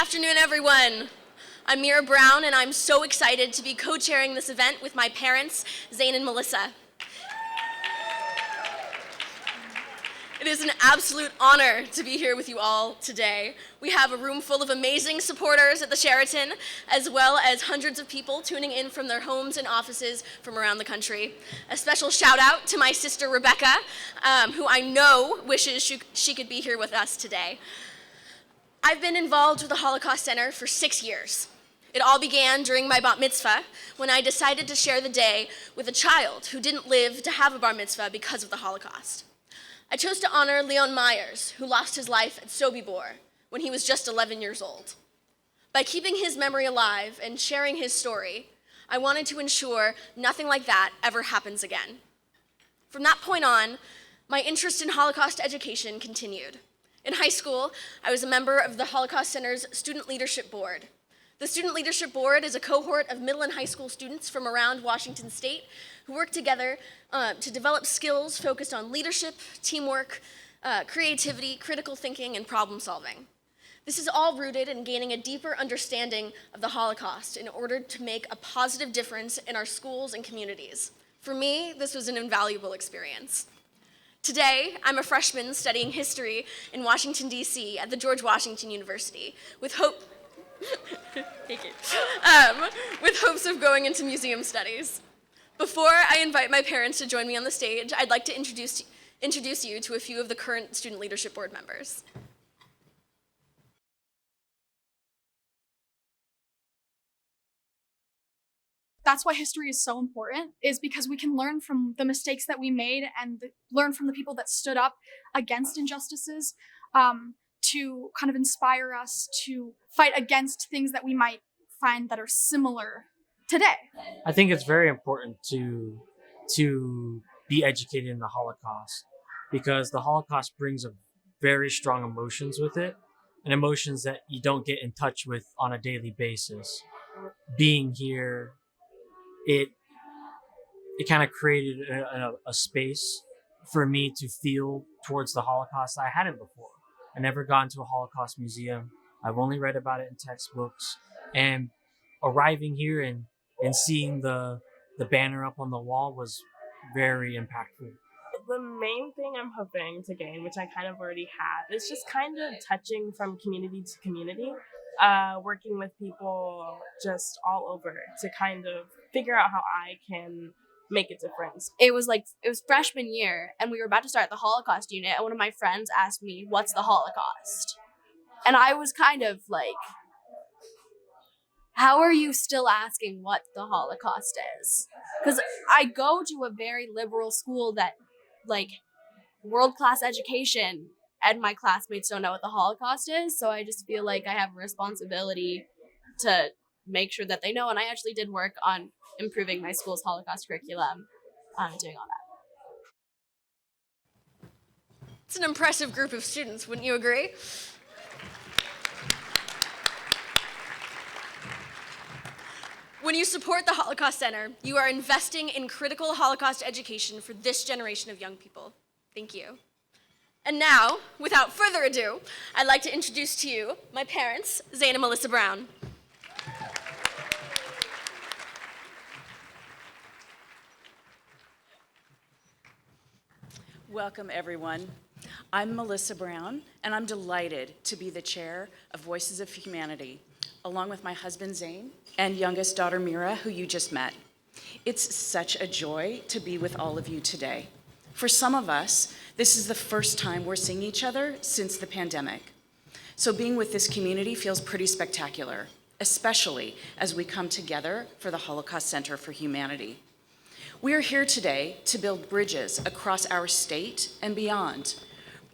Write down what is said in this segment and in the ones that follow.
afternoon, everyone. I'm Mira Brown, and I'm so excited to be co-chairing this event with my parents, Zane and Melissa. It is an absolute honor to be here with you all today. We have a room full of amazing supporters at the Sheraton, as well as hundreds of people tuning in from their homes and offices from around the country. A special shout out to my sister, Rebecca, who I know wishes she could be here with us today. I've been involved with the Holocaust Center for 6 years. It all began during my bat mitzvah, when I decided to share the day with a child who didn't live to have a bar mitzvah because of the Holocaust. I chose to honor Leon Myers, who lost his life at Sobibor when he was just 11 years old. By keeping his memory alive and sharing his story, I wanted to ensure nothing like that ever happens again. From that point on, my interest in Holocaust education continued. In high school, I was a member of the Holocaust Center's Student Leadership Board. The Student Leadership Board is a cohort of middle and high school students from around Washington State who work together to develop skills focused on leadership, teamwork, creativity, critical thinking, and problem solving. This is all rooted in gaining a deeper understanding of the Holocaust in order to make a positive difference in our schools and communities. For me, this was an invaluable experience. Today, I'm a freshman studying history in Washington, D.C. at the George Washington University with Thank you. With hopes of going into museum studies. Before I invite my parents to join me on the stage, I'd like to introduce you to a few of the current Student Leadership Board members. That's why history is so important, is because we can learn from the mistakes that we made and learn from the people that stood up against injustices to kind of inspire us to fight against things that we might find that are similar today. I think it's very important to be educated in the Holocaust, because the Holocaust brings a very strong emotions with it, and emotions that you don't get in touch with on a daily basis. Being here, it kind of created a space for me to feel towards the Holocaust I hadn't before. I never gone to a Holocaust museum. I've only read about it in textbooks. And arriving here and seeing the banner up on the wall was very impactful. The main thing I'm hoping to gain, which I kind of already have, is just kind of touching from community to community, working with people just all over to kind of figure out how I can make a difference. It was freshman year, and we were about to start the Holocaust unit, and one of my friends asked me, "What's the Holocaust?" And I was kind of like, how are you still asking what the Holocaust is? Because I go to a very liberal school that, world-class education, and my classmates don't know what the Holocaust is, so I just feel like I have a responsibility to make sure that they know, and I actually did work on improving my school's Holocaust curriculum, doing all that. It's an impressive group of students, wouldn't you agree? When you support the Holocaust Center, you are investing in critical Holocaust education for this generation of young people. Thank you. And now, without further ado, I'd like to introduce to you my parents, Zane and Melissa Brown. Welcome, everyone. I'm Melissa Brown, and I'm delighted to be the chair of Voices of Humanity, along with my husband, Zane, and youngest daughter, Mira, who you just met. It's such a joy to be with all of you today. For some of us, this is the first time we're seeing each other since the pandemic. So being with this community feels pretty spectacular, especially as we come together for the Holocaust Center for Humanity. We are here today to build bridges across our state and beyond,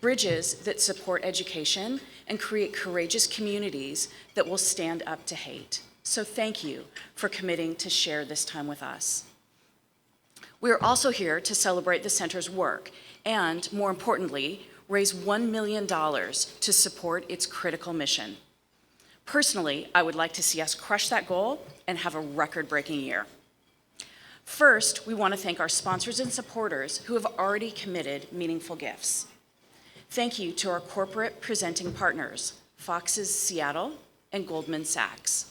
bridges that support education and create courageous communities that will stand up to hate. So thank you for committing to share this time with us. We are also here to celebrate the center's work and, more importantly, raise $1 million to support its critical mission. Personally, I would like to see us crush that goal and have a record-breaking year. First, we want to thank our sponsors and supporters who have already committed meaningful gifts. Thank you to our corporate presenting partners, Fox's Seattle, and Goldman Sachs,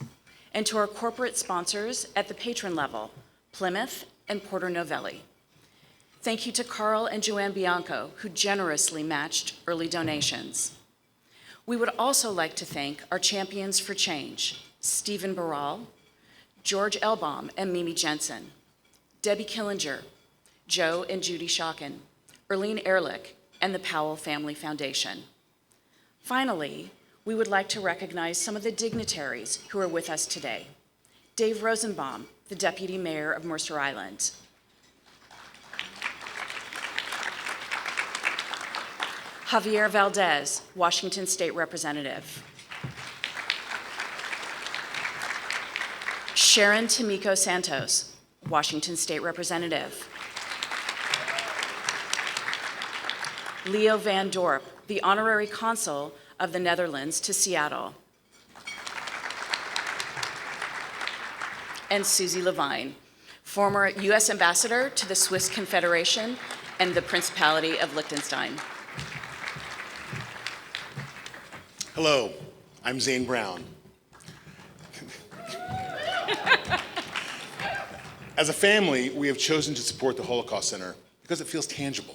and to our corporate sponsors at the patron level, Plymouth and Porter Novelli. Thank you to Carl and Joanne Bianco, who generously matched early donations. We would also like to thank our champions for change, Stephen Barral, George Elbaum and Mimi Jensen, Debbie Killinger, Joe and Judy Schocken, Erlene Ehrlich, and the Powell Family Foundation. Finally, we would like to recognize some of the dignitaries who are with us today. Dave Rosenbaum, the Deputy Mayor of Mercer Island. Javier Valdez, Washington State Representative. Sharon Tomiko Santos, Washington State Representative. Leo Van Dorp, the Honorary Consul of the Netherlands to Seattle. And Susie Levine, former U.S. Ambassador to the Swiss Confederation and the Principality of Liechtenstein. Hello, I'm Zane Brown. As a family, we have chosen to support the Holocaust Center because it feels tangible.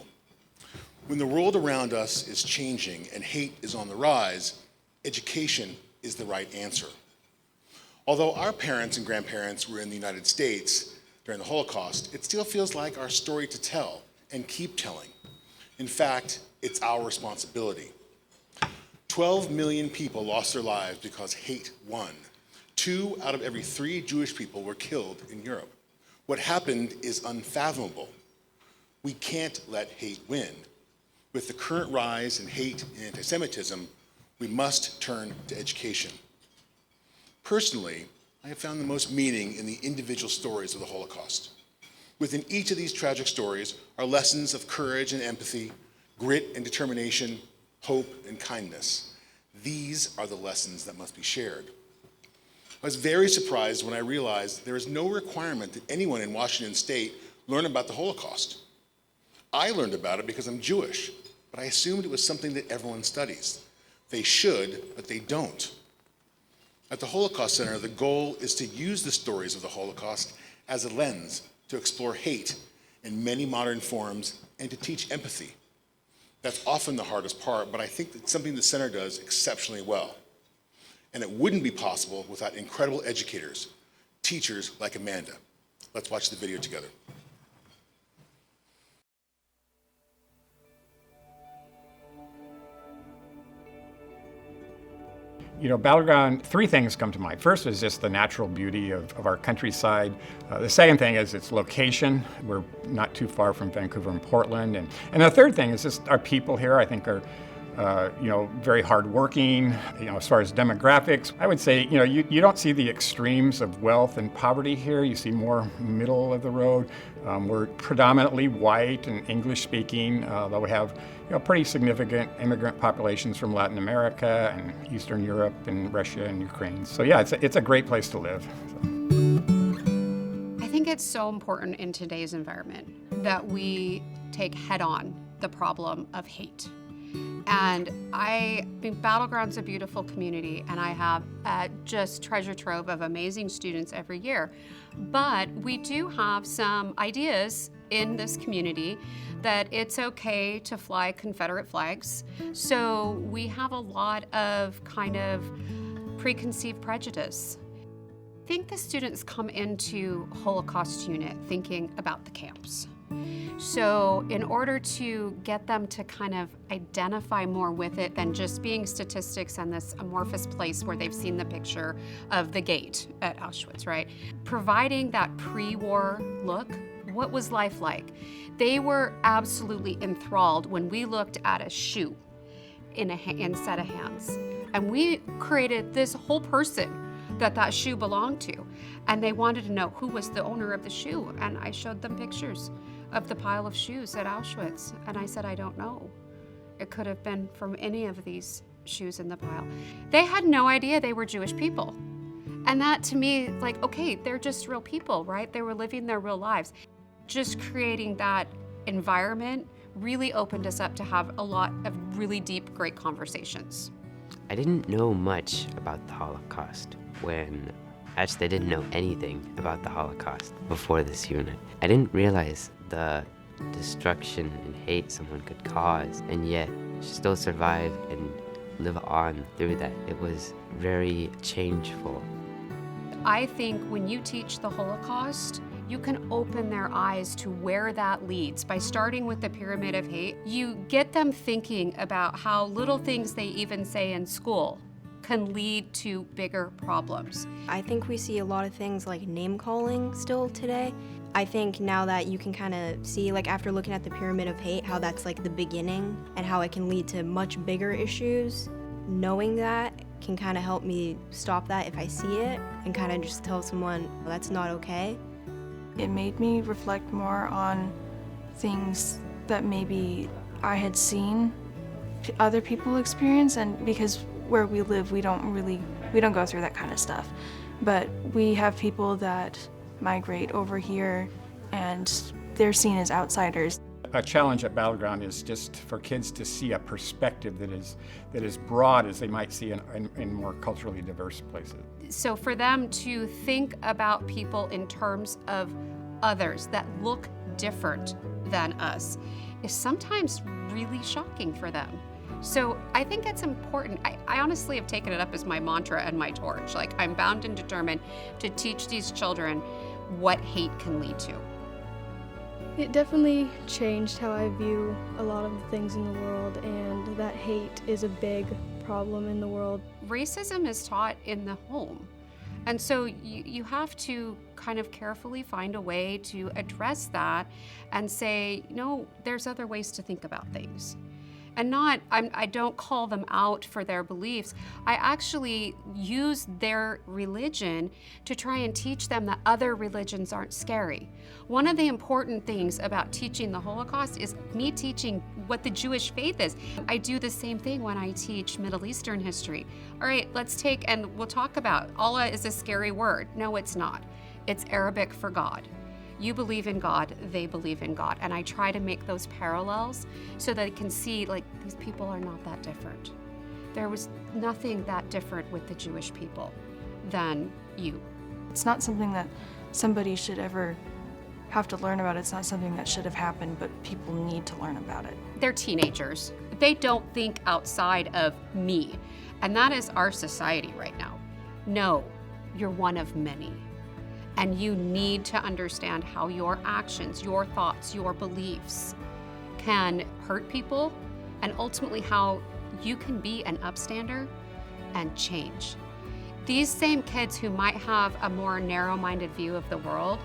When the world around us is changing and hate is on the rise, education is the right answer. Although our parents and grandparents were in the United States during the Holocaust, it still feels like our story to tell and keep telling. In fact, it's our responsibility. 12 million people lost their lives because hate won. 2 out of every 3 Jewish people were killed in Europe. What happened is unfathomable. We can't let hate win. With the current rise in hate and anti-Semitism, we must turn to education. Personally, I have found the most meaning in the individual stories of the Holocaust. Within each of these tragic stories are lessons of courage and empathy, grit and determination, hope and kindness. These are the lessons that must be shared. I was very surprised when I realized there is no requirement that anyone in Washington State learn about the Holocaust. I learned about it because I'm Jewish, but I assumed it was something that everyone studies. They should, but they don't. At the Holocaust Center, the goal is to use the stories of the Holocaust as a lens to explore hate in many modern forms and to teach empathy. That's often the hardest part, but I think that's something the center does exceptionally well. And it wouldn't be possible without incredible educators, teachers like Amanda. Let's watch the video together. You know, Battleground, 3 things come to mind. First is just the natural beauty of our countryside. The second thing is its location. We're not too far from Vancouver and Portland. And the third thing is just our people here, I think, are very hardworking. As far as demographics, I would say, you don't see the extremes of wealth and poverty here. You see more middle of the road. We're predominantly white and English speaking, though we have pretty significant immigrant populations from Latin America and Eastern Europe and Russia and Ukraine. So yeah, it's a great place to live. I think it's so important in today's environment that we take head on the problem of hate. And I think Battleground's a beautiful community, and I have just treasure trove of amazing students every year. But we do have some ideas in this community that it's okay to fly Confederate flags. So we have a lot of kind of preconceived prejudice. I think the students come into Holocaust unit thinking about the camps. So in order to get them to kind of identify more with it than just being statistics and this amorphous place where they've seen the picture of the gate at Auschwitz, right? Providing that pre-war look, what was life like? They were absolutely enthralled when we looked at a shoe in a set of hands. And we created this whole person that shoe belonged to. And they wanted to know who was the owner of the shoe. And I showed them pictures of the pile of shoes at Auschwitz. And I said, I don't know. It could have been from any of these shoes in the pile. They had no idea they were Jewish people. And that to me, like, okay, they're just real people, right? They were living their real lives. Just creating that environment really opened us up to have a lot of really deep, great conversations. I didn't know much about the Holocaust when actually I didn't know anything about the Holocaust before this unit. I didn't realize the destruction and hate someone could cause and yet still survive and live on through that. It was very changeful. I think when you teach the Holocaust, you can open their eyes to where that leads. By starting with the pyramid of hate, you get them thinking about how little things they even say in school can lead to bigger problems. I think we see a lot of things like name calling still today. I think now that you can kind of see, like after looking at the pyramid of hate, how that's like the beginning and how it can lead to much bigger issues, knowing that can kind of help me stop that if I see it and kind of just tell someone, well, that's not okay. It made me reflect more on things that maybe I had seen other people experience, and because where we live, we don't go through that kind of stuff. But we have people that migrate over here and they're seen as outsiders. A challenge at Battleground is just for kids to see a perspective that is broad as they might see in more culturally diverse places. So for them to think about people in terms of others that look different than us is sometimes really shocking for them. So I think it's important. I honestly have taken it up as my mantra and my torch. Like, I'm bound and determined to teach these children what hate can lead to. It definitely changed how I view a lot of the things in the world, and that hate is a big problem in the world. Racism is taught in the home. And so you have to kind of carefully find a way to address that and say, no, there's other ways to think about things. And I don't call them out for their beliefs. I actually use their religion to try and teach them that other religions aren't scary. One of the important things about teaching the Holocaust is me teaching what the Jewish faith is. I do the same thing when I teach Middle Eastern history. All right, let's take, and we'll talk about, Allah is a scary word. No, it's not. It's Arabic for God. You believe in God, they believe in God. And I try to make those parallels so that they can see, like, these people are not that different. There was nothing that different with the Jewish people than you. It's not something that somebody should ever have to learn about. It's not something that should have happened, but people need to learn about it. They're teenagers. They don't think outside of me. And that is our society right now. No, you're one of many. And you need to understand how your actions, your thoughts, your beliefs can hurt people, and ultimately how you can be an upstander and change. These same kids who might have a more narrow-minded view of the world,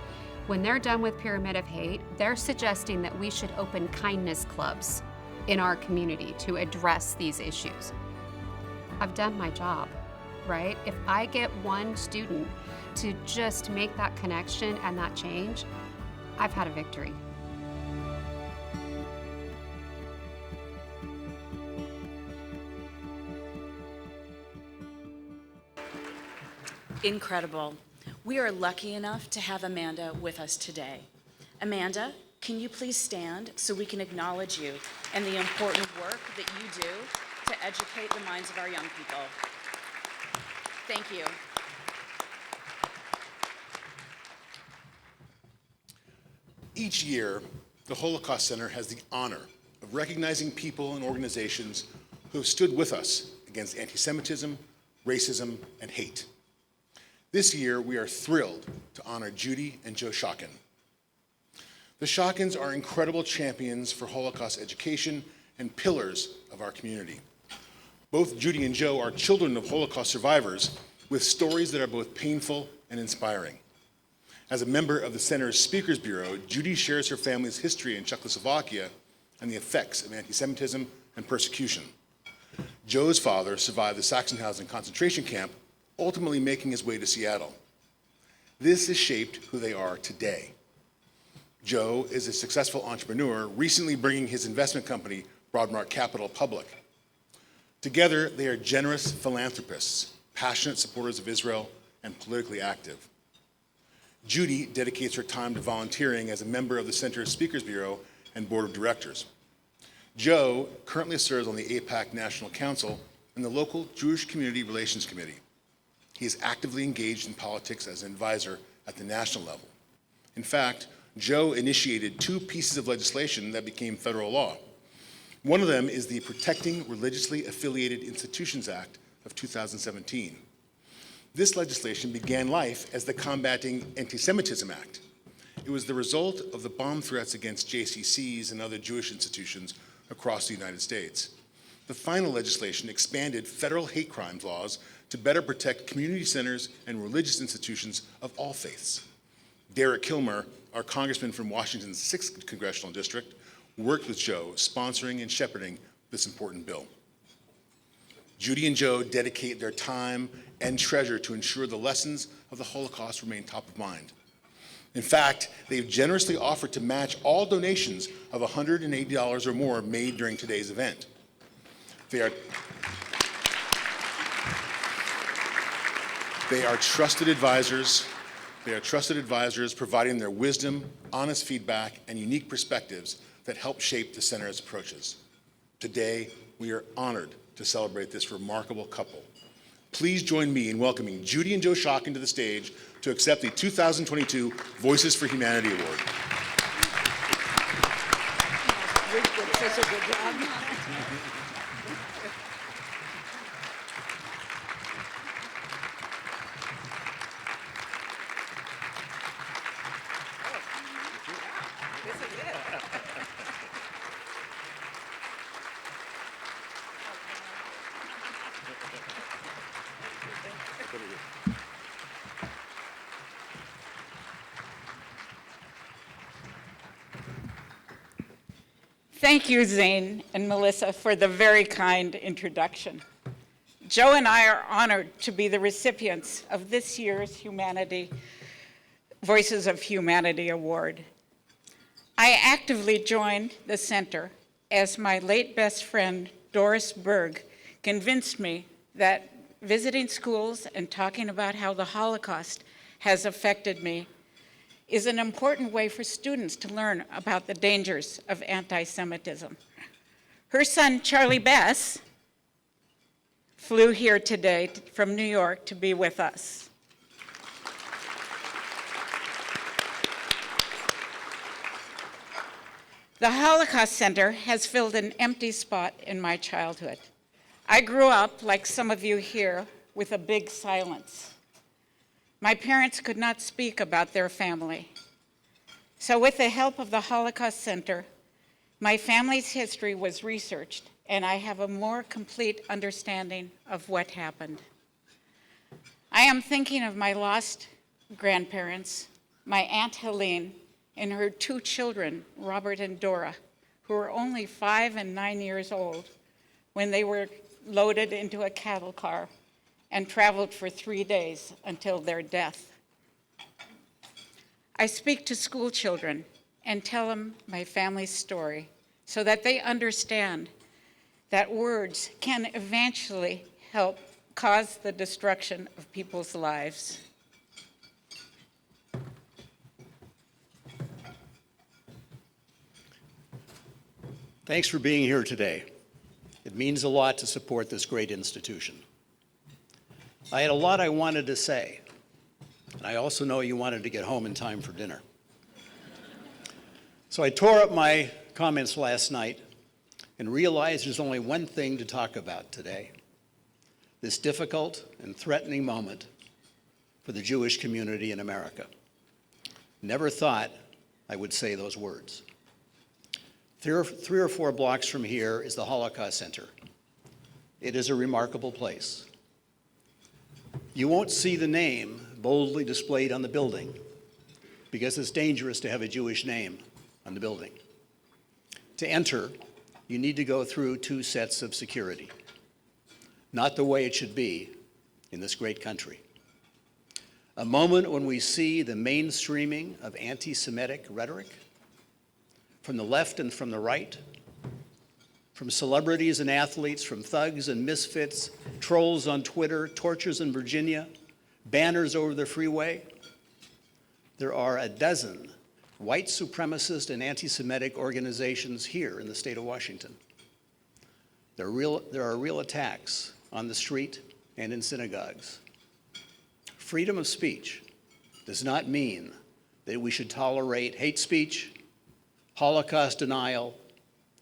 when they're done with Pyramid of Hate, they're suggesting that we should open kindness clubs in our community to address these issues. I've done my job, right? If I get one student to just make that connection and that change, I've had a victory. Incredible. We are lucky enough to have Amanda with us today. Amanda, can you please stand so we can acknowledge you and the important work that you do to educate the minds of our young people? Thank you. Each year, the Holocaust Center has the honor of recognizing people and organizations who have stood with us against anti-Semitism, racism, and hate. This year, we are thrilled to honor Judy and Joe Schocken. The Schockens are incredible champions for Holocaust education and pillars of our community. Both Judy and Joe are children of Holocaust survivors with stories that are both painful and inspiring. As a member of the Center's Speakers Bureau, Judy shares her family's history in Czechoslovakia and the effects of anti-Semitism and persecution. Joe's father survived the Sachsenhausen concentration camp, ultimately making his way to Seattle. This has shaped who they are today. Joe is a successful entrepreneur, recently bringing his investment company, Broadmark Capital, public. Together, they are generous philanthropists, passionate supporters of Israel, and politically active. Judy dedicates her time to volunteering as a member of the Center's Speakers Bureau and Board of Directors. Joe currently serves on the AIPAC National Council and the local Jewish Community Relations Committee. He is actively engaged in politics as an advisor at the national level. In fact, Joe initiated 2 pieces of legislation that became federal law. One of them is the Protecting Religiously Affiliated Institutions Act of 2017. This legislation began life as the Combating Anti-Semitism Act. It was the result of the bomb threats against JCCs and other Jewish institutions across the United States. The final legislation expanded federal hate crimes laws to better protect community centers and religious institutions of all faiths. Derek Kilmer, our congressman from Washington's 6th Congressional District, worked with Joe, sponsoring and shepherding this important bill. Judy and Joe dedicate their time and treasure to ensure the lessons of the Holocaust remain top of mind. In fact, they've generously offered to match all donations of $180 or more made during today's event. They are trusted advisors. They are trusted advisors providing their wisdom, honest feedback, and unique perspectives that help shape the center's approaches. Today, we are honored to celebrate this remarkable couple. Please join me in welcoming Judy and Joe Schocken to the stage to accept the 2022 Voices for Humanity Award. You did such a good job. Thank you, Zane and Melissa, for the very kind introduction. Joe and I are honored to be the recipients of this year's Voices of Humanity Award. I actively joined the center as my late best friend, Doris Berg, convinced me that visiting schools and talking about how the Holocaust has affected me is an important way for students to learn about the dangers of anti-Semitism. Her son, Charlie Bass, flew here today from New York to be with us. The Holocaust Center has filled an empty spot in my childhood. I grew up, like some of you here, with a big silence. My parents could not speak about their family. So with the help of the Holocaust Center, my family's history was researched, and I have a more complete understanding of what happened. I am thinking of my lost grandparents, my Aunt Helene, and her 2 children, Robert and Dora, who were only 5 and 9 years old when they were loaded into a cattle car and traveled for 3 days until their death. I speak to school children and tell them my family's story so that they understand that words can eventually help cause the destruction of people's lives. Thanks for being here today. It means a lot to support this great institution. I had a lot I wanted to say, and I also know you wanted to get home in time for dinner. So I tore up my comments last night and realized there's only one thing to talk about today: this difficult and threatening moment for the Jewish community in America. Never thought I would say those words. 3 or 4 blocks from here is the Holocaust Center. It is a remarkable place. You won't see the name boldly displayed on the building because it's dangerous to have a Jewish name on the building. To enter, you need to go through 2 sets of security. Not the way it should be in this great country. A moment when we see the mainstreaming of anti-Semitic rhetoric from the left and from the right, from celebrities and athletes, from thugs and misfits, trolls on Twitter, tortures in Virginia, banners over the freeway. There are a dozen white supremacist and anti-Semitic organizations here in the state of Washington. There are real attacks on the street and in synagogues. Freedom of speech does not mean that we should tolerate hate speech, Holocaust denial,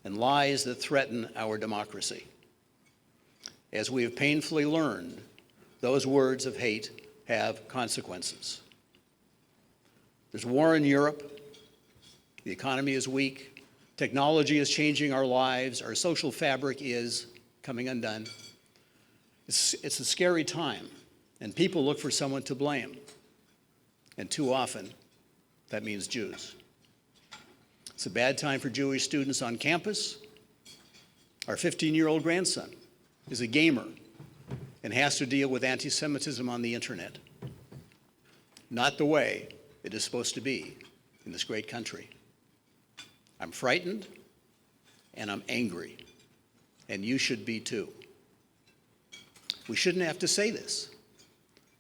and lies that threaten our democracy. As we have painfully learned, those words of hate have consequences. There's war in Europe, the economy is weak, technology is changing our lives, our social fabric is coming undone. It's a scary time, and people look for someone to blame. And too often, that means Jews. It's a bad time for Jewish students on campus. Our 15-year-old grandson is a gamer and has to deal with anti-Semitism on the internet. Not the way it is supposed to be in this great country. I'm frightened and I'm angry, and you should be too. We shouldn't have to say this,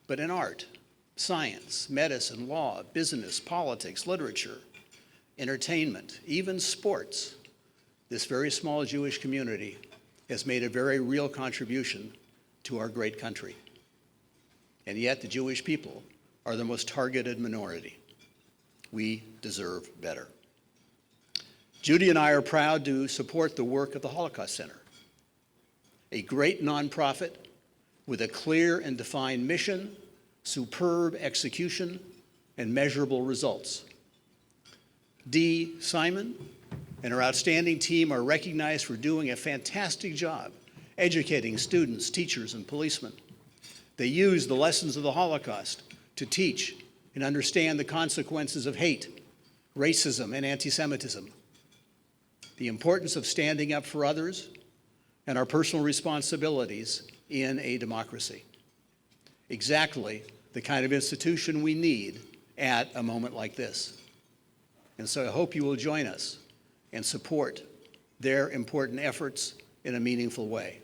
but in art, science, medicine, law, business, politics, literature, entertainment, even sports, this very small Jewish community has made a very real contribution to our great country. And yet the Jewish people are the most targeted minority. We deserve better. Judy and I are proud to support the work of the Holocaust Center, a great nonprofit with a clear and defined mission, superb execution, and measurable results. Dee Simon and her outstanding team are recognized for doing a fantastic job educating students, teachers, and policemen. They use the lessons of the Holocaust to teach and understand the consequences of hate, racism, and anti-Semitism, the importance of standing up for others, and our personal responsibilities in a democracy. Exactly the kind of institution we need at a moment like this. And so I hope you will join us and support their important efforts in a meaningful way.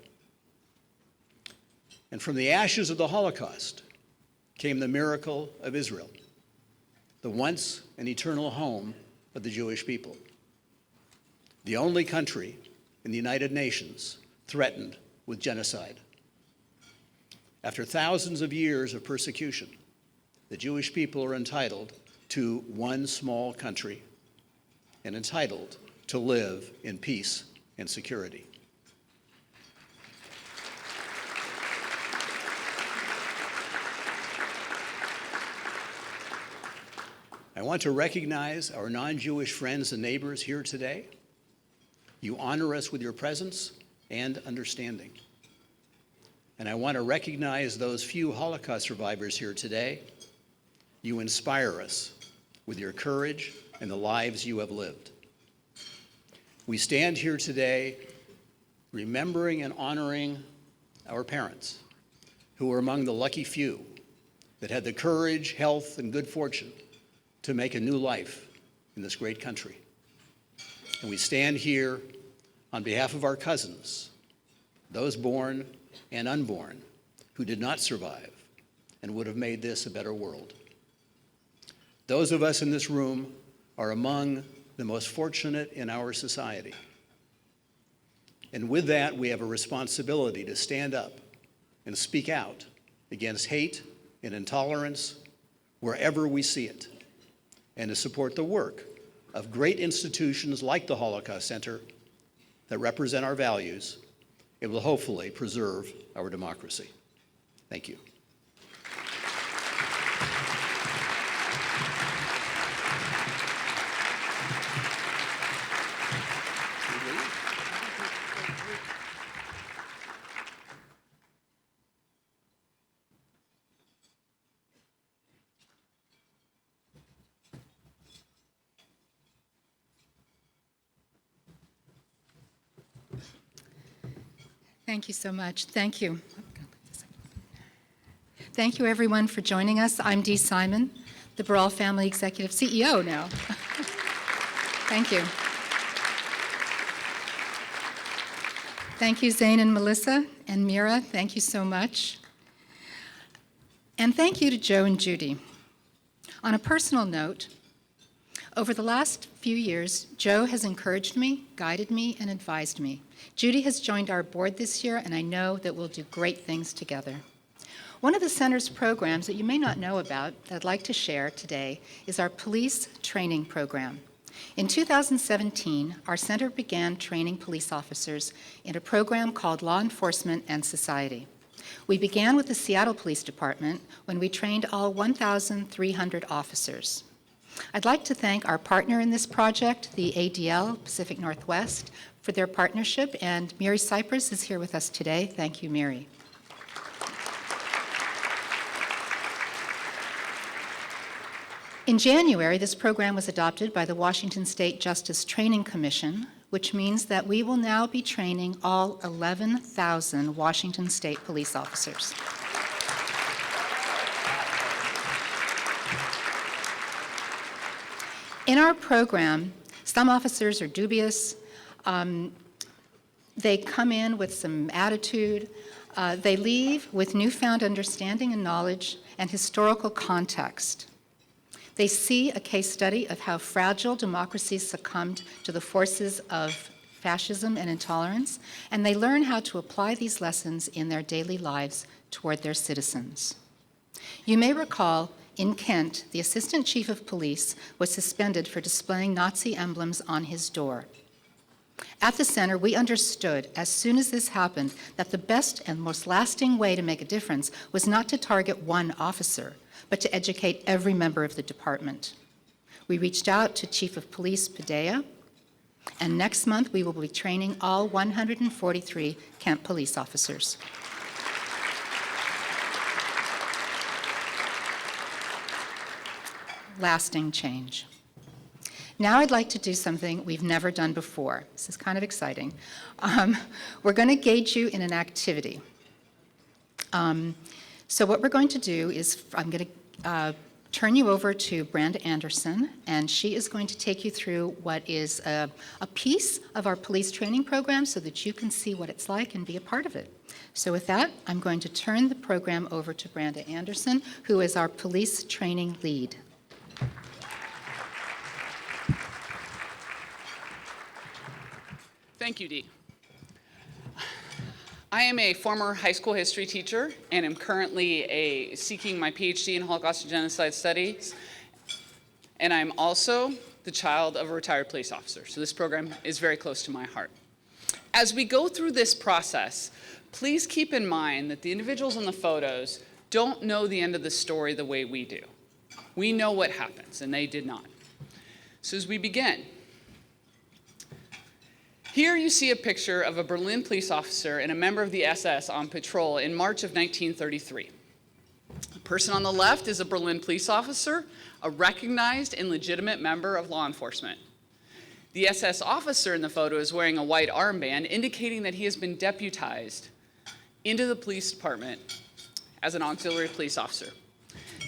And from the ashes of the Holocaust came the miracle of Israel, the once and eternal home of the Jewish people. The only country in the United Nations threatened with genocide. After thousands of years of persecution, the Jewish people are entitled to one small country and entitled to live in peace and security. I want to recognize our non-Jewish friends and neighbors here today. You honor us with your presence and understanding. And I want to recognize those few Holocaust survivors here today. You inspire us with your courage and the lives you have lived. We stand here today remembering and honoring our parents, who were among the lucky few that had the courage, health, and good fortune to make a new life in this great country. And we stand here on behalf of our cousins, those born and unborn, who did not survive and would have made this a better world. Those of us in this room are among the most fortunate in our society. And with that, we have a responsibility to stand up and speak out against hate and intolerance wherever we see it, and to support the work of great institutions like the Holocaust Center that represent our values. It will hopefully preserve our democracy. Thank you. Thank you so much. Thank you. Thank you, everyone, for joining us. I'm Dee Simon, the Barral Family Executive CEO now. Thank you. Thank you, Zane and Melissa and Mira. Thank you so much. And thank you to Joe and Judy. On a personal note, Over the last few years, Joe has encouraged me, guided me, and advised me. Judy has joined our board this year, and I know that we'll do great things together. One of the center's programs that you may not know about that I'd like to share today is our police training program. In 2017, our center began training police officers in a program called Law Enforcement and Society. We began with the Seattle Police Department when we trained all 1,300 officers. I'd like to thank our partner in this project, the ADL, Pacific Northwest, for their partnership, and Mary Cypress is here with us today. Thank you, Mary. In January, this program was adopted by the Washington State Justice Training Commission, which means that we will now be training all 11,000 Washington State police officers. In our program, some officers are dubious. They come in with some attitude. They leave with newfound understanding and knowledge and historical context. They see a case study of how fragile democracies succumbed to the forces of fascism and intolerance, and they learn how to apply these lessons in their daily lives toward their citizens. You may recall, in Kent, the assistant chief of police was suspended for displaying Nazi emblems on his door. At the center, we understood as soon as this happened that the best and most lasting way to make a difference was not to target one officer, but to educate every member of the department. We reached out to Chief of Police Padilla, and next month we will be training all 143 Kent police officers. Lasting change. Now I'd like to do something we've never done before. This is kind of exciting. We're going to engage you in an activity. So what we're going to do is I'm going to turn you over to Brenda Anderson, and she is going to take you through what is a piece of our police training program so that you can see what it's like and be a part of it. So with that, I'm going to turn the program over to Brenda Anderson, who is our police training lead. Thank you, Dee. I am a former high school history teacher and am currently seeking my PhD in Holocaust and Genocide Studies. And I'm also the child of a retired police officer, so this program is very close to my heart. As we go through this process, please keep in mind that the individuals in the photos don't know the end of the story the way we do. We know what happens, and they did not. So as we begin, here you see a picture of a Berlin police officer and a member of the SS on patrol in March of 1933. The person on the left is a Berlin police officer, a recognized and legitimate member of law enforcement. The SS officer in the photo is wearing a white armband, indicating that he has been deputized into the police department as an auxiliary police officer.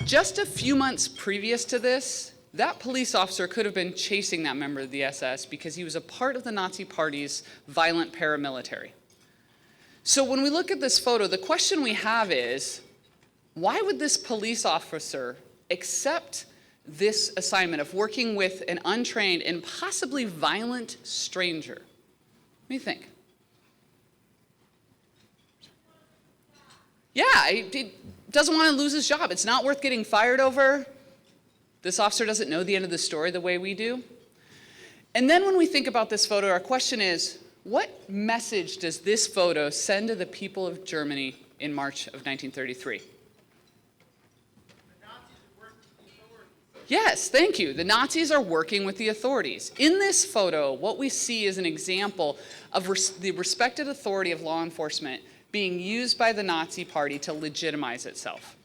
Just a few months previous to this, that police officer could have been chasing that member of the SS because he was a part of the Nazi Party's violent paramilitary. So when we look at this photo, the question we have is, why would this police officer accept this assignment of working with an untrained and possibly violent stranger? What do you think? Yeah, he doesn't want to lose his job. It's not worth getting fired over. This officer doesn't know the end of the story the way we do. And then when we think about this photo, our question is, what message does this photo send to the people of Germany in March of 1933? Yes, thank you. The Nazis are working with the authorities. In this photo, what we see is an example of the respected authority of law enforcement being used by the Nazi Party to legitimize itself.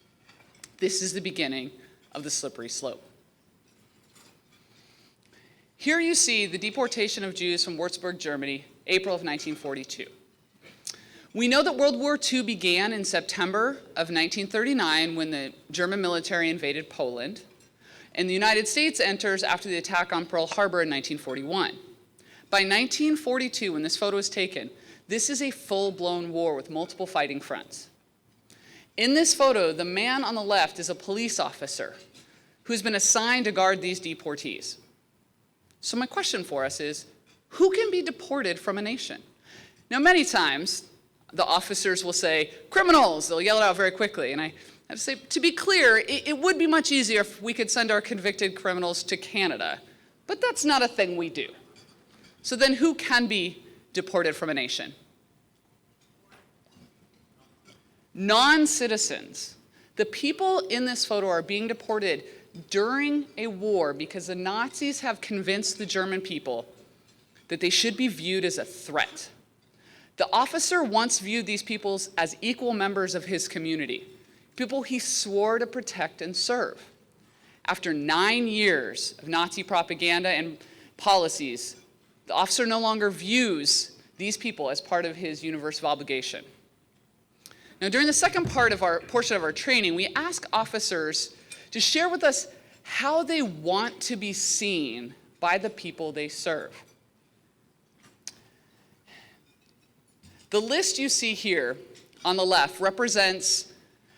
This is the beginning of the slippery slope. Here you see the deportation of Jews from Würzburg, Germany, April of 1942. We know that World War II began in September of 1939 when the German military invaded Poland, and the United States enters after the attack on Pearl Harbor in 1941. By 1942, when this photo is taken, this is a full-blown war with multiple fighting fronts. In this photo, the man on the left is a police officer who's been assigned to guard these deportees. So my question for us is, who can be deported from a nation? Now, many times, the officers will say, criminals, they'll yell it out very quickly. And I have to say, to be clear, it would be much easier if we could send our convicted criminals to Canada. But that's not a thing we do. So then who can be deported from a nation? Non-citizens. The people in this photo are being deported during a war because the Nazis have convinced the German people that they should be viewed as a threat. The officer once viewed these people as equal members of his community, people he swore to protect and serve. After 9 years of Nazi propaganda and policies, the officer no longer views these people as part of his universe of obligation. Now, during the second portion of our training, we ask officers to share with us how they want to be seen by the people they serve. The list you see here on the left represents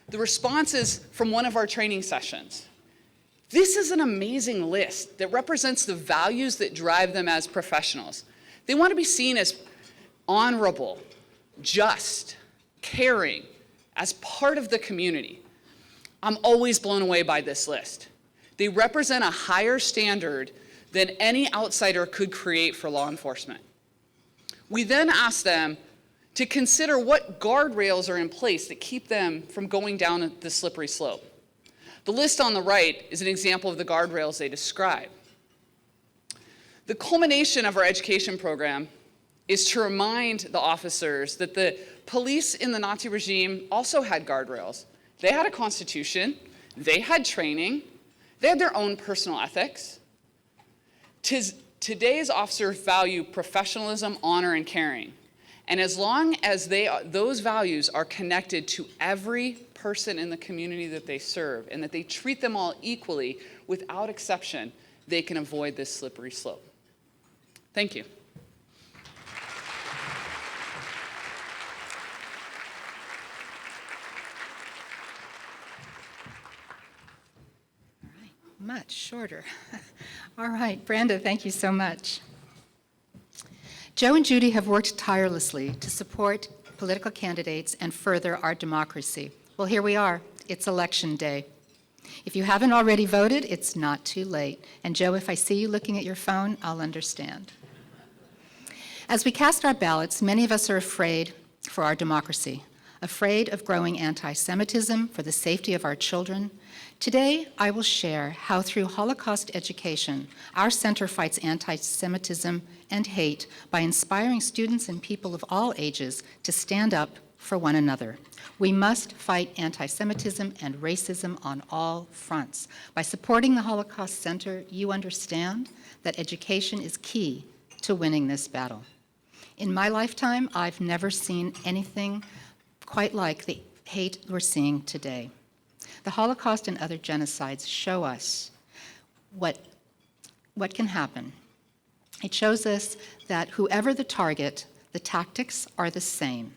the responses from one of our training sessions. This is an amazing list that represents the values that drive them as professionals. They want to be seen as honorable, just, caring, as part of the community. I'm always blown away by this list. They represent a higher standard than any outsider could create for law enforcement. We then ask them to consider what guardrails are in place that keep them from going down the slippery slope. The list on the right is an example of the guardrails they describe. The culmination of our education program is to remind the officers that the police in the Nazi regime also had guardrails. They had a constitution, they had training, they had their own personal ethics. Today's officers value professionalism, honor, and caring. And as long as those values are connected to every person in the community that they serve and that they treat them all equally without exception, they can avoid this slippery slope. Thank you. Much shorter. All right, Brenda, thank you so much. Joe and Judy have worked tirelessly to support political candidates and further our democracy. Well, here we are. It's election day. If you haven't already voted, it's not too late. And Joe, if I see you looking at your phone, I'll understand. As we cast our ballots, many of us are afraid for our democracy, afraid of growing anti-Semitism for the safety of our children. Today, I will share how through Holocaust education, our center fights anti-Semitism and hate by inspiring students and people of all ages to stand up for one another. We must fight anti-Semitism and racism on all fronts. By supporting the Holocaust Center, you understand that education is key to winning this battle. In my lifetime, I've never seen anything quite like the hate we're seeing today. The Holocaust and other genocides show us what can happen. It shows us that whoever the target, the tactics are the same.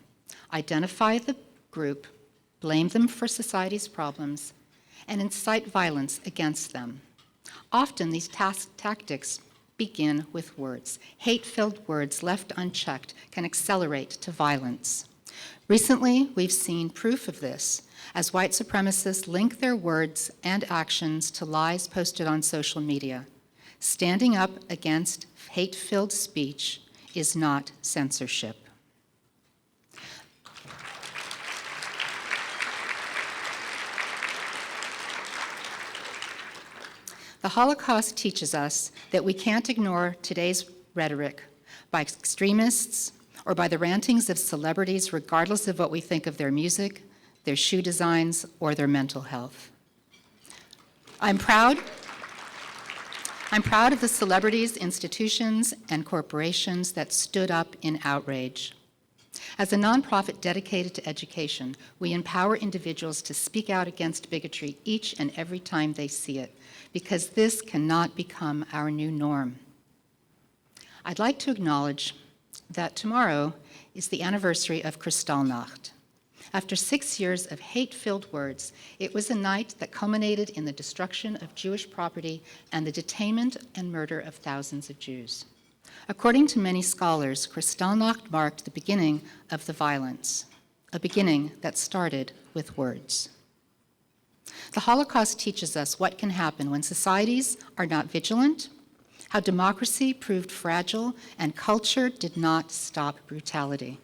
Identify the group, blame them for society's problems, and incite violence against them. Often these tactics begin with words. Hate-filled words left unchecked can accelerate to violence. Recently, we've seen proof of this as white supremacists link their words and actions to lies posted on social media. Standing up against hate-filled speech is not censorship. The Holocaust teaches us that we can't ignore today's rhetoric by extremists or by the rantings of celebrities, regardless of what we think of their music, their shoe designs, or their mental health. I'm proud of the celebrities, institutions, and corporations that stood up in outrage. As a nonprofit dedicated to education, we empower individuals to speak out against bigotry each and every time they see it, because this cannot become our new norm. I'd like to acknowledge that tomorrow is the anniversary of Kristallnacht, After 6 years of hate-filled words, it was a night that culminated in the destruction of Jewish property and the detainment and murder of thousands of Jews. According to many scholars, Kristallnacht marked the beginning of the violence, a beginning that started with words. The Holocaust teaches us what can happen when societies are not vigilant, how democracy proved fragile, and culture did not stop brutality.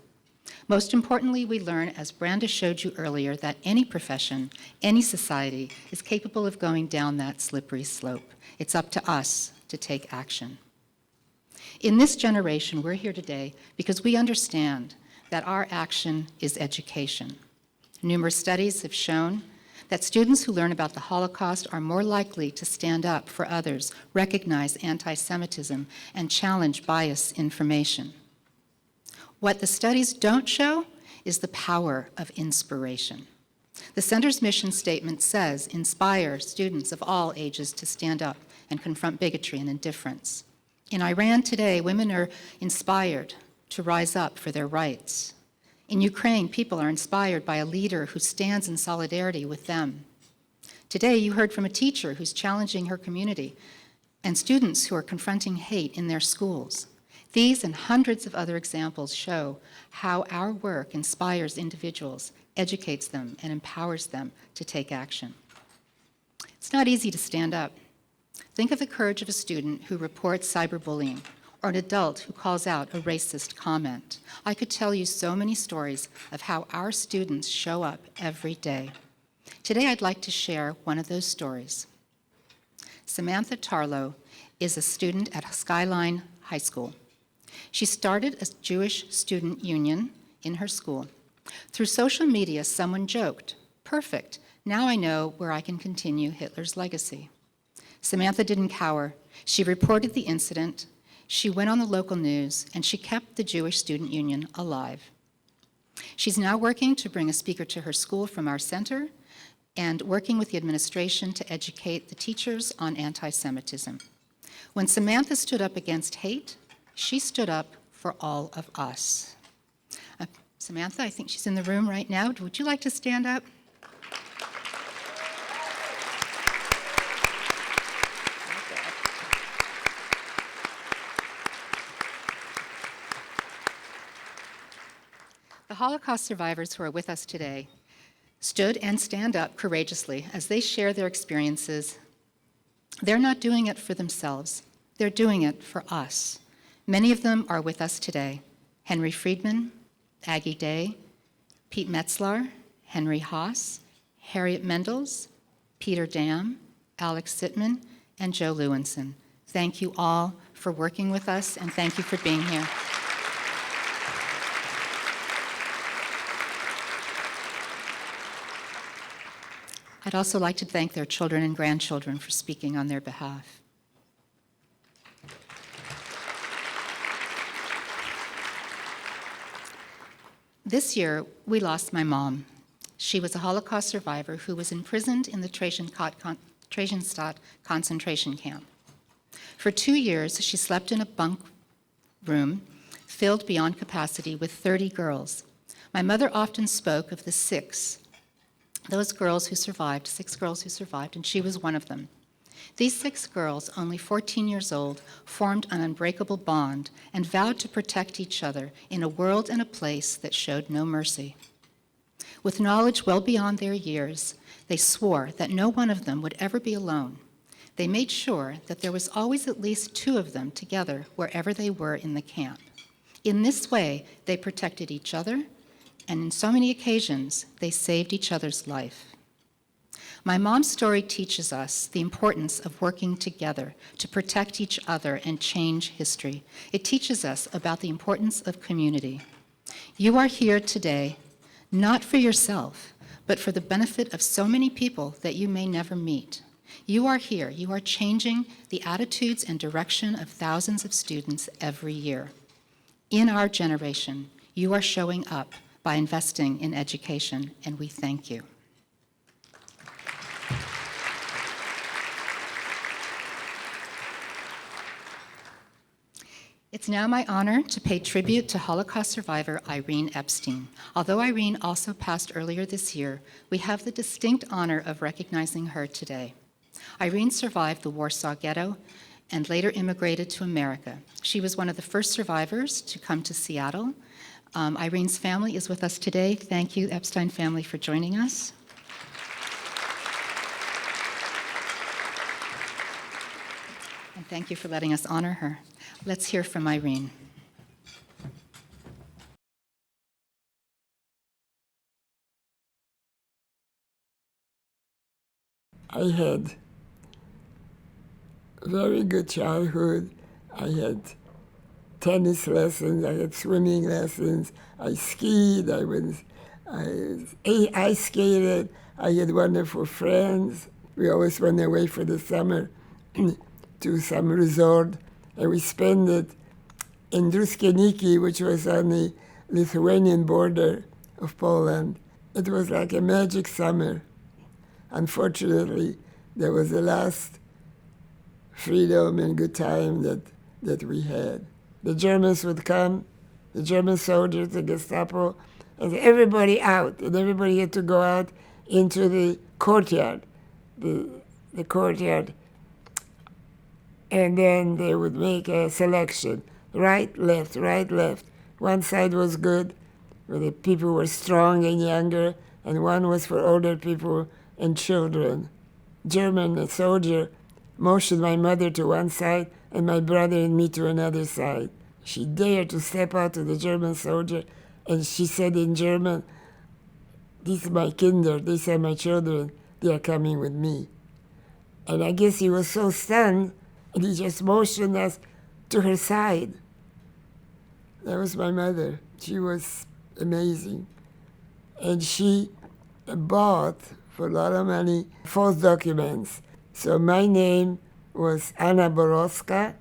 Most importantly, we learn, as Branda showed you earlier, that any profession, any society is capable of going down that slippery slope. It's up to us to take action. In this generation, we're here today because we understand that our action is education. Numerous studies have shown that students who learn about the Holocaust are more likely to stand up for others, recognize anti-Semitism, and challenge biased information. What the studies don't show is the power of inspiration. The center's mission statement says, inspire students of all ages to stand up and confront bigotry and indifference. In Iran today, women are inspired to rise up for their rights. In Ukraine, people are inspired by a leader who stands in solidarity with them. Today, you heard from a teacher who's challenging her community and students who are confronting hate in their schools. These and hundreds of other examples show how our work inspires individuals, educates them, and empowers them to take action. It's not easy to stand up. Think of the courage of a student who reports cyberbullying, or an adult who calls out a racist comment. I could tell you so many stories of how our students show up every day. Today, I'd like to share one of those stories. Samantha Tarlow is a student at Skyline High School. She started a Jewish student union in her school. Through social media, someone joked, "Perfect, now I know where I can continue Hitler's legacy." Samantha didn't cower. She reported the incident, she went on the local news, and she kept the Jewish Student Union alive. She's now working to bring a speaker to her school from our center and working with the administration to educate the teachers on anti-Semitism. When Samantha stood up against hate, she stood up for all of us. Samantha, I think she's in the room right now. Would you like to stand up? The Holocaust survivors who are with us today stood and stand up courageously as they share their experiences. They're not doing it for themselves. They're doing it for us. Many of them are with us today. Henry Friedman, Aggie Day, Pete Metzlar, Henry Haas, Harriet Mendels, Peter Dam, Alex Sittman, and Joe Lewinson. Thank you all for working with us, and thank you for being here. I'd also like to thank their children and grandchildren for speaking on their behalf. This year, we lost my mom. She was a Holocaust survivor who was imprisoned in the Theresienstadt concentration camp. For 2 years, she slept in a bunk room filled beyond capacity with 30 girls. My mother often spoke of the those girls who survived, 6 girls who survived, and she was one of them. These 6 girls, only 14 years old, formed an unbreakable bond and vowed to protect each other in a world and a place that showed no mercy. With knowledge well beyond their years, they swore that no one of them would ever be alone. They made sure that there was always at least 2 of them together wherever they were in the camp. In this way, they protected each other, and in so many occasions, they saved each other's life. My mom's story teaches us the importance of working together to protect each other and change history. It teaches us about the importance of community. You are here today, not for yourself, but for the benefit of so many people that you may never meet. You are here, you are changing the attitudes and direction of thousands of students every year. In our generation, you are showing up by investing in education, and we thank you. It's now my honor to pay tribute to Holocaust survivor Irene Epstein. Although Irene also passed earlier this year, we have the distinct honor of recognizing her today. Irene survived the Warsaw Ghetto and later immigrated to America. She was one of the first survivors to come to Seattle. Irene's family is with us today. Thank you, Epstein family, for joining us. And thank you for letting us honor her. Let's hear from Irene. I had a very good childhood. I had tennis lessons, I had swimming lessons, I skied, I ice skated, I had wonderful friends. We always went away for the summer to some resort, and we spent it in Druskieniki, which was on the Lithuanian border of Poland. It was like a magic summer. Unfortunately, there was the last freedom and good time that we had. The Germans would come, the German soldiers, the Gestapo, and everybody out, and everybody had to go out into the courtyard, the courtyard, and then they would make a selection, right, left, right, left. One side was good, where the people were strong and younger, and one was for older people and children. German soldier motioned my mother to one side and my brother and me to another side. She dared to step out to the German soldier, and she said in German, "These are my Kinder, these are my children, they are coming with me." And I guess he was so stunned, and he just motioned us to her side. That was my mother. She was amazing. And she bought, for a lot of money, false documents. So my name was Anna Borowska,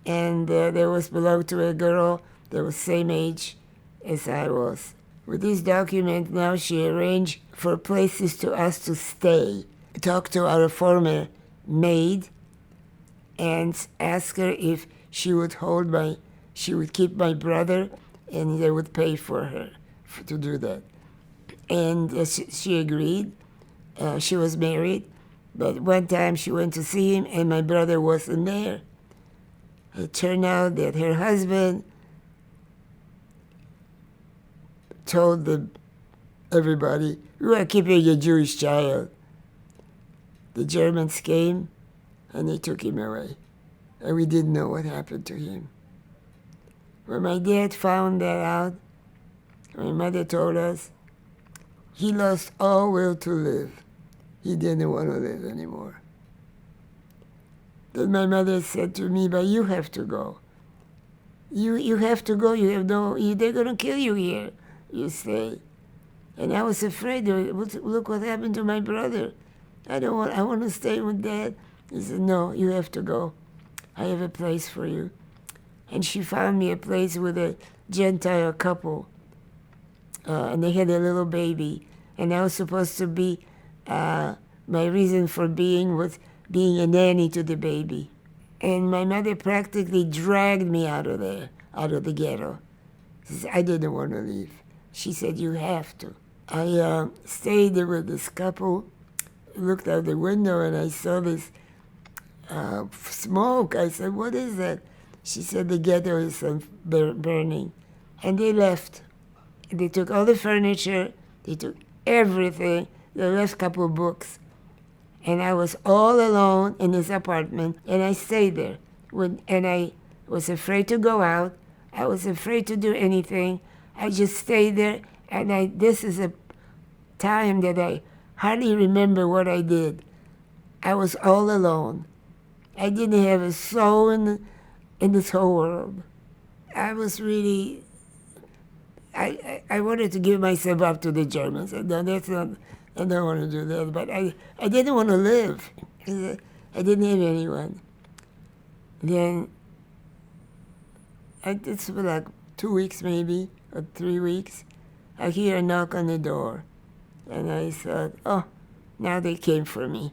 and there was belonged to a girl that was same age as I was. With this document, now she arranged for places to us to stay. Talked to our former maid and asked her if she would keep my brother, and they would pay for her to do that. And she agreed. She was married, but one time she went to see him, and my brother wasn't there. It turned out that her husband told everybody, "We are keeping a Jewish child." The Germans came, and they took him away, and we didn't know what happened to him. When my dad found that out, my mother told us, he lost all will to live. He didn't want to live anymore. Then my mother said to me, "But you have to go. You have to go. They're going to kill you here. You stay." And I was afraid. Look what happened to my brother. I want to stay with Dad. He said, "No, you have to go. I have a place for you." And she found me a place with a Gentile couple. And they had a little baby. And I was supposed to be, my reason for being was being a nanny to the baby. And my mother practically dragged me out of there, out of the ghetto. I didn't want to leave. She said, "You have to." I stayed there with this couple, looked out the window, and I saw this smoke. I said, "What is that?" She said, "The ghetto is burning." And they left. They took all the furniture, they took everything, they left a couple of books. And I was all alone in this apartment, and I stayed there. And I was afraid to go out. I was afraid to do anything. I just stayed there, and this is a time that I hardly remember what I did. I was all alone. I didn't have a soul in this whole world. I was really, I wanted to give myself up to the Germans. I don't want to do that, but I didn't want to live. I didn't have anyone. Then, it's for like 2 weeks maybe, or 3 weeks, I hear a knock on the door. And I thought, oh, now they came for me.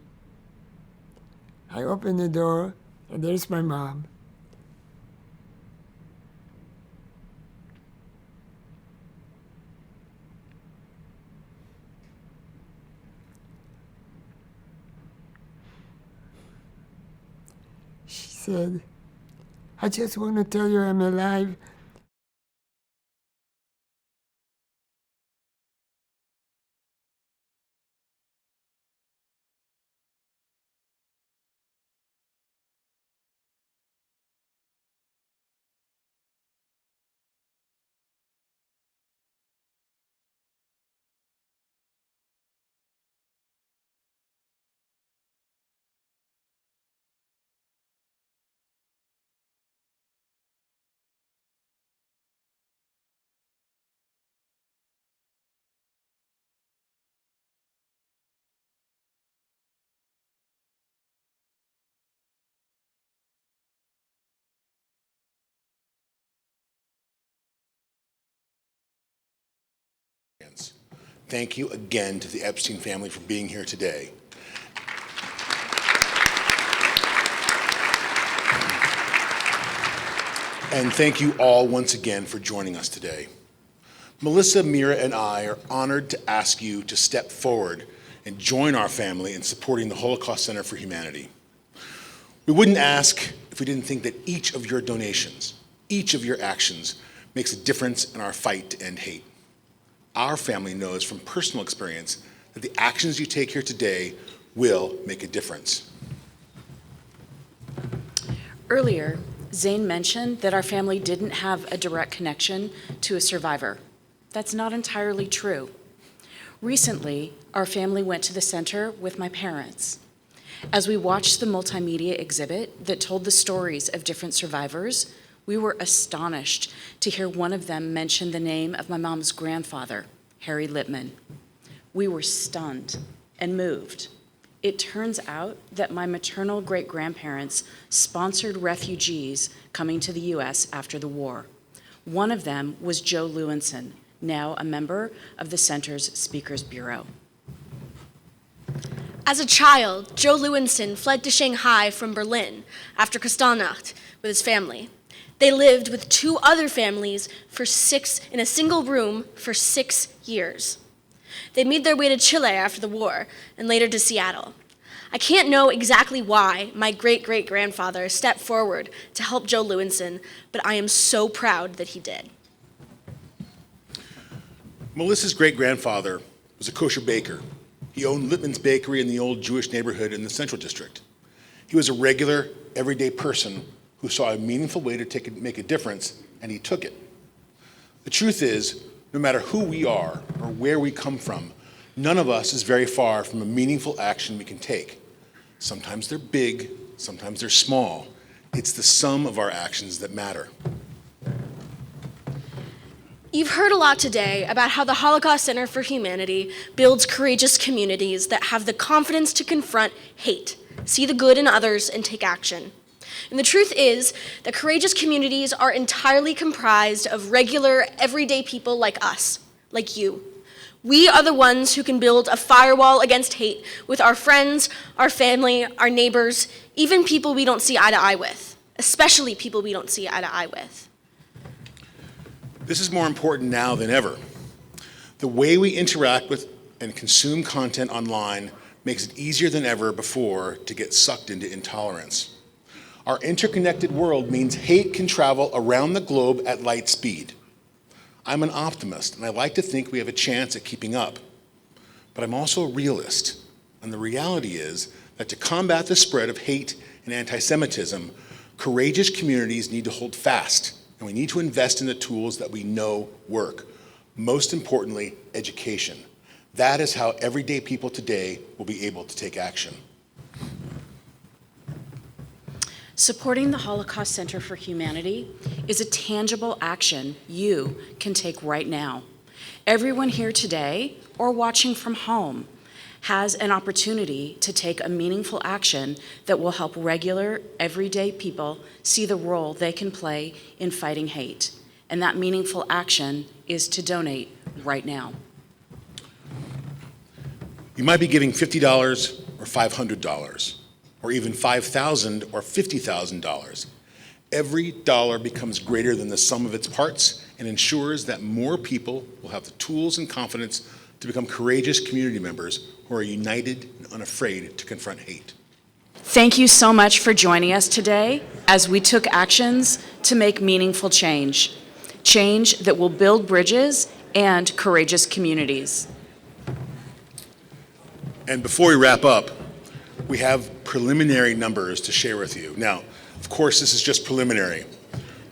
I opened the door, and there's my mom. said, "I just want to tell you I'm alive." Thank you again to the Epstein family for being here today. And thank you all once again for joining us today. Melissa, Mira, and I are honored to ask you to step forward and join our family in supporting the Holocaust Center for Humanity. We wouldn't ask if we didn't think that each of your donations, each of your actions, makes a difference in our fight to end hate. Our family knows from personal experience that the actions you take here today will make a difference. Earlier, Zane mentioned that our family didn't have a direct connection to a survivor. That's not entirely true. Recently, our family went to the center with my parents. As we watched the multimedia exhibit that told the stories of different survivors, we were astonished to hear one of them mention the name of my mom's grandfather, Harry Lippman. We were stunned and moved. It turns out that my maternal great-grandparents sponsored refugees coming to the U.S. after the war. One of them was Joe Lewinson, now a member of the center's Speakers Bureau. As a child, Joe Lewinson fled to Shanghai from Berlin after Kristallnacht with his family. They lived with two other families in a single room for 6 years. They made their way to Chile after the war and later to Seattle. I can't know exactly why my great-great-grandfather stepped forward to help Joe Lewinson, but I am so proud that he did. Melissa's great-grandfather was a kosher baker. He owned Lippman's Bakery in the old Jewish neighborhood in the Central District. He was a regular, everyday person who saw a meaningful way to make a difference, and he took it. The truth is, no matter who we are or where we come from, none of us is very far from a meaningful action we can take. Sometimes they're big, sometimes they're small. It's the sum of our actions that matter. You've heard a lot today about how the Holocaust Center for Humanity builds courageous communities that have the confidence to confront hate, see the good in others, and take action. And the truth is that courageous communities are entirely comprised of regular, everyday people like us, like you. We are the ones who can build a firewall against hate with our friends, our family, our neighbors, even people we don't see eye to eye with, especially people we don't see eye to eye with. This is more important now than ever. The way we interact with and consume content online makes it easier than ever before to get sucked into intolerance. Our interconnected world means hate can travel around the globe at light speed. I'm an optimist, and I like to think we have a chance at keeping up. But I'm also a realist, and the reality is that to combat the spread of hate and anti-Semitism, courageous communities need to hold fast, and we need to invest in the tools that we know work. Most importantly, education. That is how everyday people today will be able to take action. Supporting the Holocaust Center for Humanity is a tangible action you can take right now. Everyone here today or watching from home has an opportunity to take a meaningful action that will help regular, everyday people see the role they can play in fighting hate. And that meaningful action is to donate right now. You might be giving $50 or $500. Or even $5,000 or $50,000. Every dollar becomes greater than the sum of its parts and ensures that more people will have the tools and confidence to become courageous community members who are united and unafraid to confront hate. Thank you so much for joining us today as we took actions to make meaningful change. Change that will build bridges and courageous communities. And before we wrap up, we have preliminary numbers to share with you. Now, of course, this is just preliminary,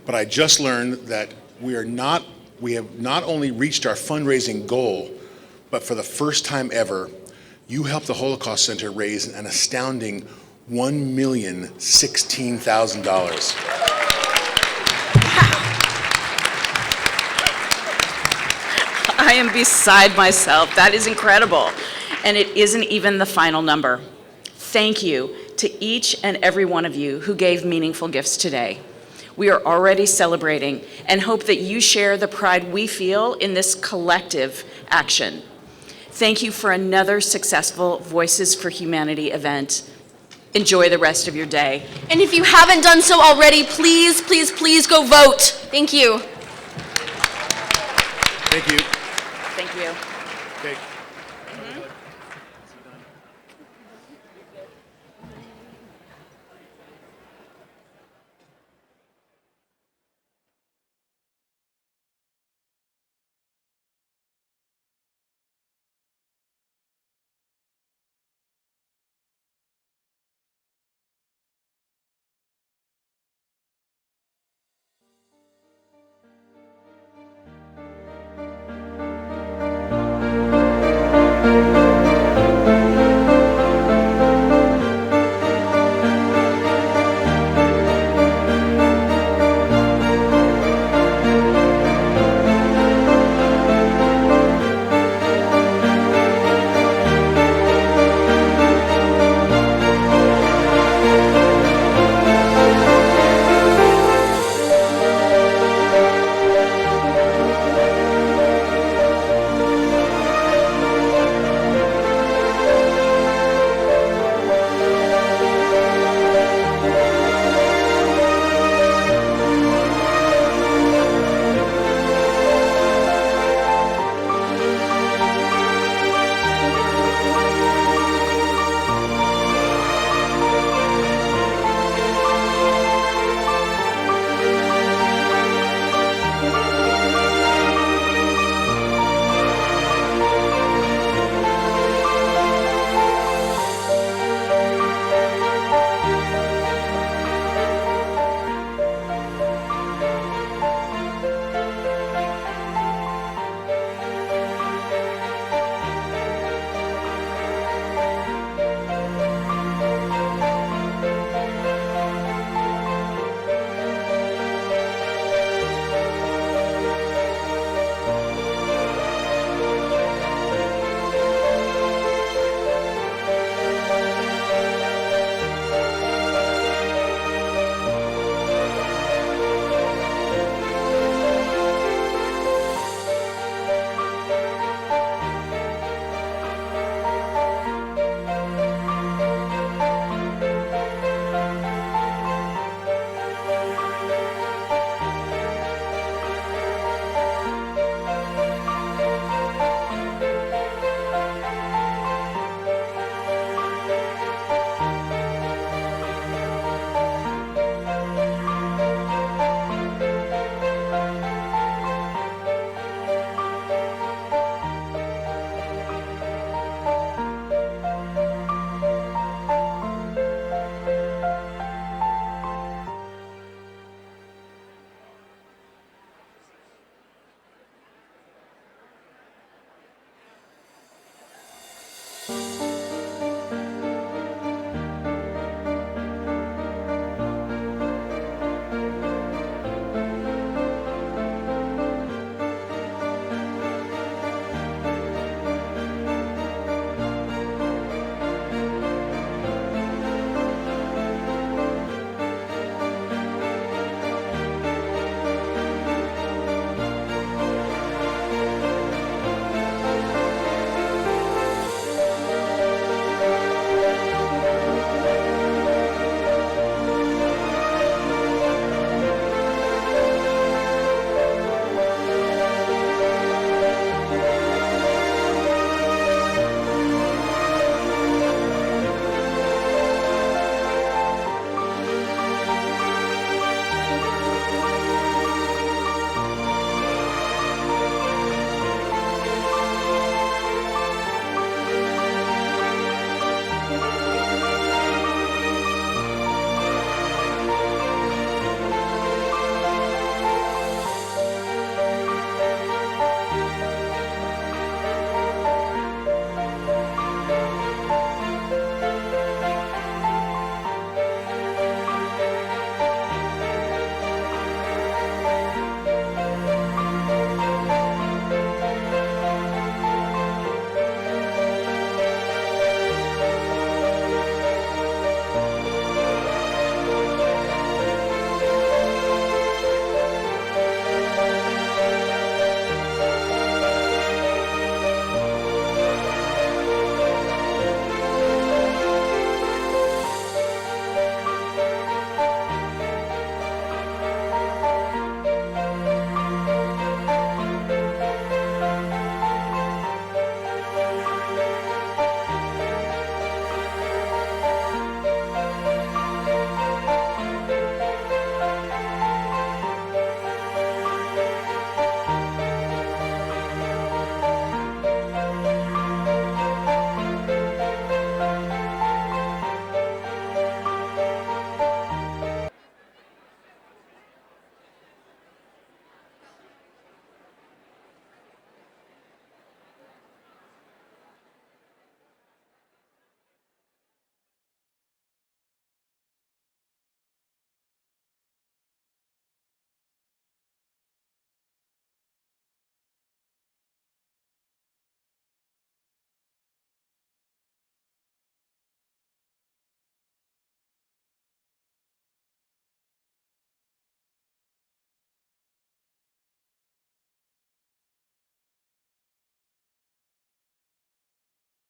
but I just learned that we have not only reached our fundraising goal, but for the first time ever, you helped the Holocaust Center raise an astounding $1,016,000. I am beside myself. That is incredible. And it isn't even the final number. Thank you to each and every one of you who gave meaningful gifts today. We are already celebrating and hope that you share the pride we feel in this collective action. Thank you for another successful Voices for Humanity event. Enjoy the rest of your day. And if you haven't done so already, please, please, please go vote. Thank you. Thank you. Thank you. Okay.